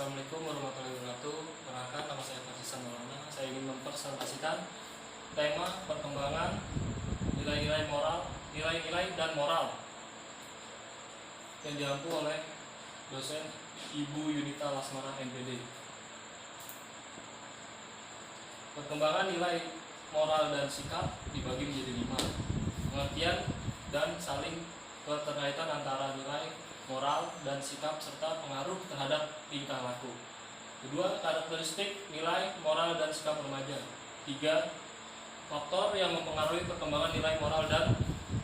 Assalamualaikum warahmatullahi wabarakatuh. Perkenalkan, nama saya Fadhisan Maulana. Saya ingin mempresentasikan tema perkembangan nilai-nilai moral, nilai-nilai dan moral yang diampu oleh dosen Ibu Yunita Lasmana MPD. Perkembangan nilai moral dan sikap dibagi menjadi 5. Pengertian dan saling keterkaitan antara nilai moral dan sikap serta pengaruh terhadap tingkah laku. Kedua, karakteristik nilai moral dan sikap remaja. 3. Faktor yang mempengaruhi perkembangan nilai moral dan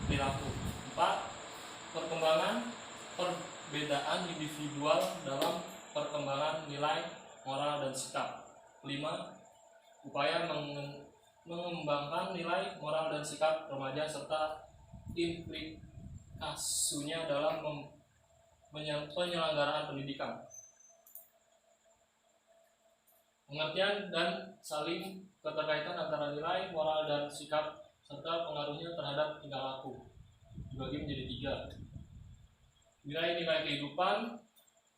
perilaku. 4. Perkembangan perbedaan individual dalam perkembangan nilai moral dan sikap. 5. Upaya mengembangkan nilai moral dan sikap remaja serta implikasinya dalam penyelenggaraan pendidikan. Pengertian dan saling keterkaitan antara nilai moral dan sikap serta pengaruhnya terhadap tingkah laku dibagi menjadi 3. Nilai-nilai kehidupan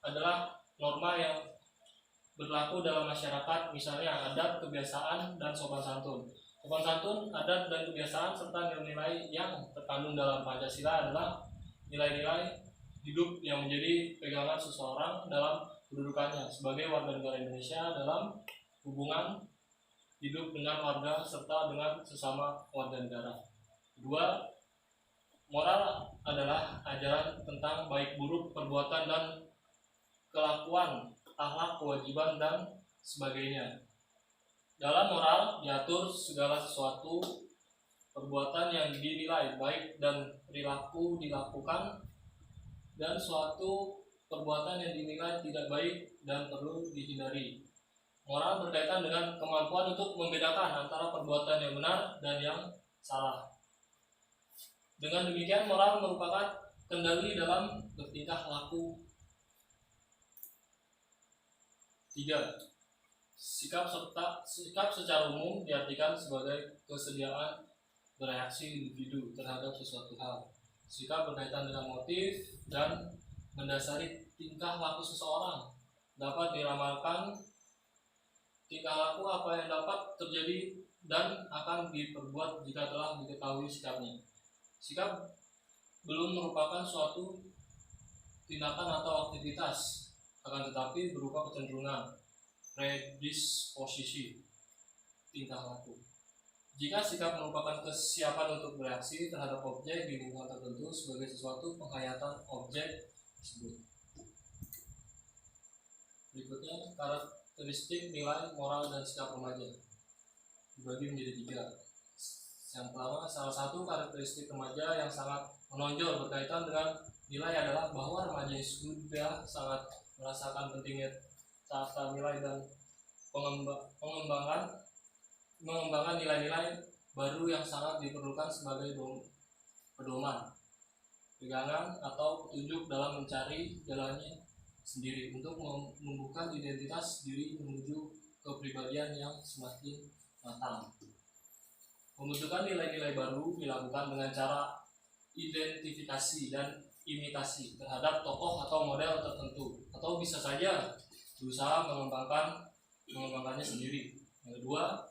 adalah norma yang berlaku dalam masyarakat, misalnya adat, kebiasaan, dan sopan santun. Sopan santun, adat, dan kebiasaan serta nilai-nilai yang terkandung dalam Pancasila adalah nilai-nilai hidup yang menjadi pegangan seseorang dalam kedudukannya sebagai warga negara Indonesia dalam hubungan hidup dengan warga serta dengan sesama warga negara. 2. Moral adalah ajaran tentang baik buruk, perbuatan dan kelakuan, akhlak, kewajiban, dan sebagainya. Dalam moral diatur segala sesuatu perbuatan yang dinilai baik dan perilaku dilakukan, dan suatu perbuatan yang dinilai tidak baik dan perlu dihindari. Moral berkaitan dengan kemampuan untuk membedakan antara perbuatan yang benar dan yang salah. Dengan demikian, moral merupakan kendali dalam bertingkah laku. 3. Sikap secara umum diartikan sebagai kesediaan bereaksi individu terhadap sesuatu hal. Sikap berkaitan dengan motif dan mendasari tingkah laku seseorang. Dapat diramalkan tingkah laku apa yang dapat terjadi dan akan diperbuat jika telah diketahui sikapnya. Sikap belum merupakan suatu tindakan atau aktivitas, akan tetapi berupa kecenderungan, predisposisi tingkah laku. Jika sikap merupakan kesiapan untuk bereaksi terhadap objek di lingkungan tertentu sebagai sesuatu penghayatan objek tersebut. Berikutnya, karakteristik nilai moral dan sikap remaja dibagi menjadi 3. Yang pertama, salah satu karakteristik remaja yang sangat menonjol berkaitan dengan nilai adalah bahwa remaja sudah sangat merasakan pentingnya tata nilai dan mengembangkan nilai-nilai baru yang sangat diperlukan sebagai pedoman, pegangan, atau petunjuk dalam mencari jalannya sendiri untuk menumbuhkan identitas diri menuju kepribadian yang semakin matang. Pembentukan nilai-nilai baru dilakukan dengan cara identifikasi dan imitasi terhadap tokoh atau model tertentu, atau bisa saja berusaha mengembangkannya sendiri. Yang kedua,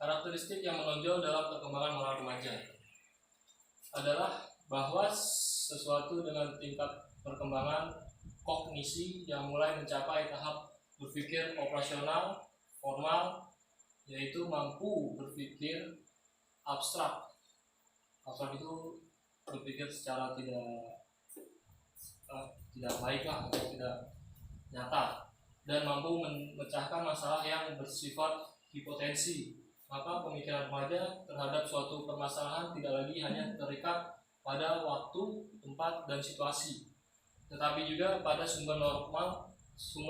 karakteristik yang menonjol dalam perkembangan moral remaja adalah bahwa sesuatu dengan tingkat perkembangan kognisi yang mulai mencapai tahap berpikir operasional formal, yaitu mampu berpikir abstrak. Abstrak itu berpikir secara tidak baik atau tidak nyata, dan mampu memecahkan masalah yang bersifat hipotensi. Maka pemikiran remaja terhadap suatu permasalahan tidak lagi hanya terikat pada waktu, tempat, dan situasi, tetapi juga pada sumber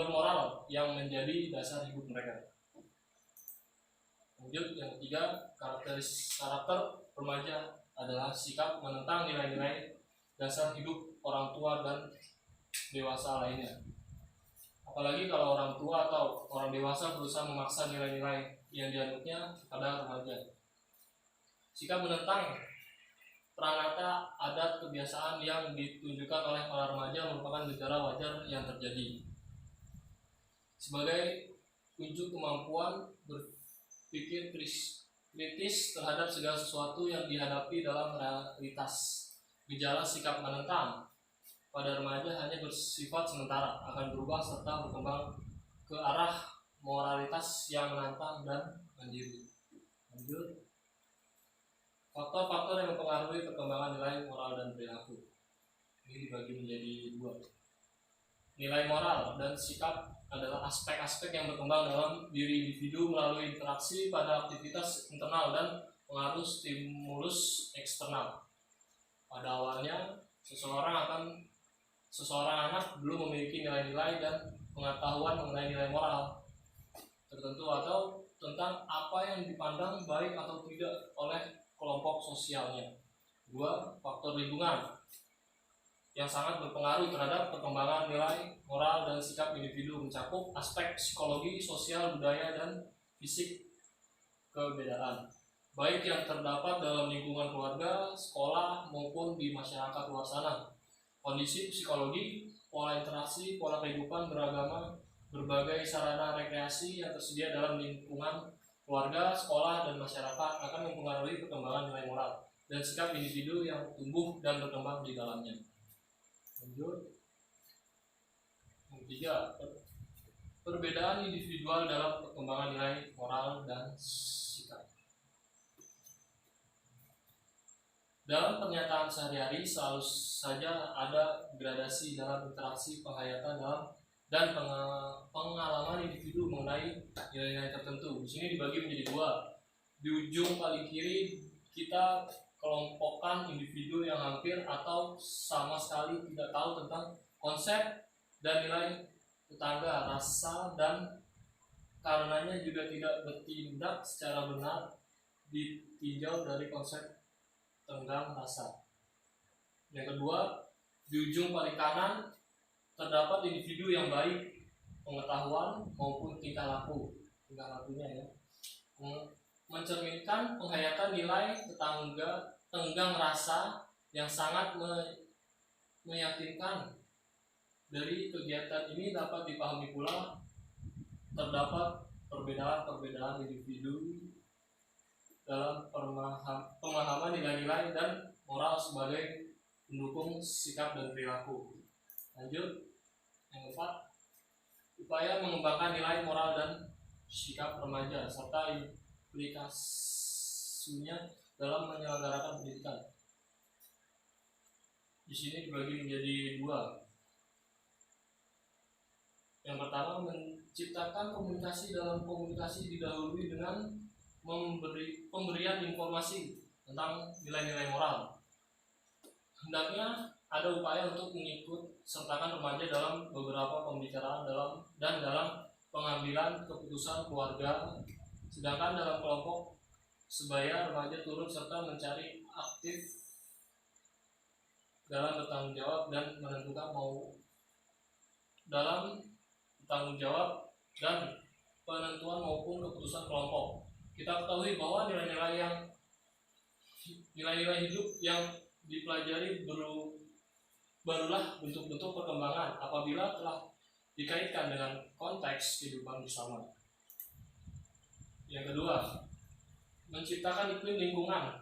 moral yang menjadi dasar hidup mereka. Lanjut, yang ketiga, karakter remaja adalah sikap menentang nilai-nilai dasar hidup orang tua dan dewasa lainnya. Apalagi kalau orang tua atau orang dewasa berusaha memaksa nilai-nilai yang dianutnya kepada remaja. Sikap menentang pranata adat kebiasaan yang ditunjukkan oleh para remaja merupakan gejala wajar yang terjadi. sebagai unjuk kemampuan berpikir kritis terhadap segala sesuatu yang dihadapi dalam realitas. Gejala sikap menentang pada remaja hanya bersifat sementara, akan berubah serta berkembang ke arah moralitas yang menantang dan mandiri. Lanjut. Faktor-faktor yang mempengaruhi perkembangan nilai moral dan perilaku. Ini dibagi menjadi dua. Nilai moral dan sikap adalah aspek-aspek yang berkembang dalam diri individu melalui interaksi pada aktivitas internal dan pengaruh stimulus eksternal. Pada awalnya, seseorang anak belum memiliki nilai-nilai dan pengetahuan mengenai nilai moral tertentu atau tentang apa yang dipandang baik atau tidak oleh kelompok sosialnya. 2. Faktor lingkungan yang sangat berpengaruh terhadap perkembangan nilai moral dan sikap individu, mencakup aspek psikologi, sosial, budaya, dan fisik kebedaan, baik yang terdapat dalam lingkungan keluarga, sekolah, maupun di masyarakat luar sana. Kondisi psikologi, pola interaksi, pola kehidupan beragama, berbagai sarana rekreasi yang tersedia dalam lingkungan keluarga, sekolah, dan masyarakat akan mempengaruhi perkembangan nilai moral dan sikap individu yang tumbuh dan berkembang di dalamnya. Lanjut. Yang 3. Perbedaan individual dalam perkembangan nilai moral dan sikap. Dalam pernyataan sehari-hari selalu saja ada gradasi dalam interaksi penghayatan dan pengalaman individu mengenai nilai-nilai tertentu. Di sini dibagi menjadi dua. Di ujung paling kiri kita kelompokkan individu yang hampir atau sama sekali tidak tahu tentang konsep dan nilai tetangga, rasa, dan karenanya juga tidak bertindak secara benar ditinjau dari konsep tenggang rasa. Yang kedua, di ujung paling kanan terdapat individu yang baik pengetahuan maupun tingkah lakunya ya, mencerminkan penghayatan nilai tenggang rasa yang sangat meyakinkan. Dari kegiatan ini dapat dipahami pula terdapat perbedaan individu dalam pemahaman nilai-nilai dan moral sebagai pendukung sikap dan perilaku. Lanjut. Yang 4. Upaya mengembangkan nilai moral dan sikap remaja serta implikasinya dalam menyelenggarakan pendidikan. Di sini dibagi menjadi dua. Yang pertama, menciptakan komunikasi. Dalam komunikasi didahului dengan pemberian informasi tentang nilai-nilai moral. Hendaknya ada upaya untuk mengikut sertakan remaja dalam beberapa pembicaraan dalam pengambilan keputusan keluarga, sedangkan dalam kelompok sebaya remaja turut serta mencari aktif dalam bertanggung jawab dan menentukan dalam bertanggung jawab dan penentuan maupun keputusan kelompok. Kita ketahui bahwa nilai-nilai hidup yang dipelajari barulah bentuk-bentuk perkembangan apabila telah dikaitkan dengan konteks kehidupan bersama. Yang kedua, menciptakan iklim lingkungan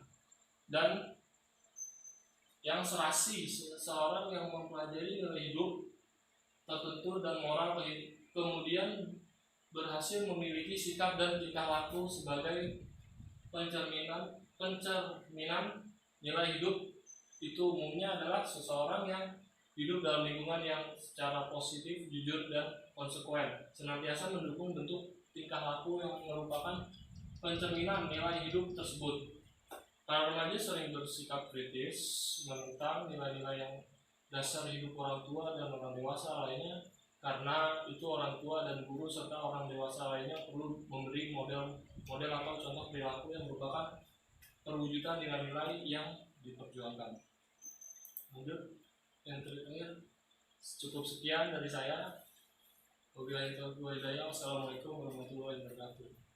dan yang serasi. Seseorang yang mempelajari nilai hidup tertentu dan moral kemudian berhasil memiliki sikap dan tingkah laku sebagai pencerminan nilai hidup. Itu umumnya adalah seseorang yang hidup dalam lingkungan yang secara positif, jujur, dan konsekuen, senantiasa mendukung bentuk tingkah laku yang merupakan pencerminan nilai hidup tersebut. Para remaja sering bersikap kritis menentang nilai-nilai yang dasar hidup orang tua dan orang dewasa lainnya, karena itu orang tua dan guru serta orang dewasa lainnya perlu memberi model atau contoh perilaku yang merupakan perwujudan nilai-nilai yang diperjuangkan. Lanjut, yang terakhir, cukup sekian dari saya. Wabillahi taufiq wal hidayah. Wassalamualaikum warahmatullahi wabarakatuh.